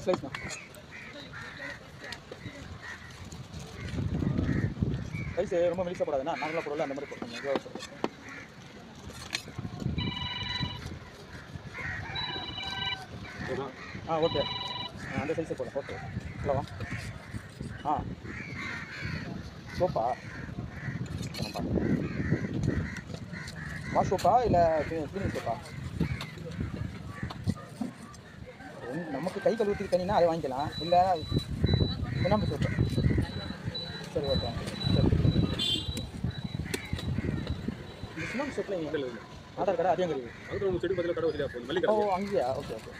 Slice தான். Rice ரொம்ப மெலிசா போடாதுண்ணா, நார்மலாக போடல அந்த மாதிரி போடணும். மெதுவாக போடுறது. ஓகே, அந்த சைஸை போடுறேன். ஓகே, ஹலோவா? சோப்பா வாஷ் சோப்பா இல்லை க்ளீனிங் சோப்பா? நமக்கு கை கழுவுறதுக்கு தனினா அதை வாங்கிக்கலாம், இல்லை சுண்ணாம்பு சோப்பு. சரி ஓகே, சரி. இந்த சுண்ணாம்பு சோப்பில் ஆதார் கடை அதிகம் கிடையாது. அதுக்கு செடி பதிலாக கடை வசதியாக போகுது. ஓ அங்கேயா? Okay okay.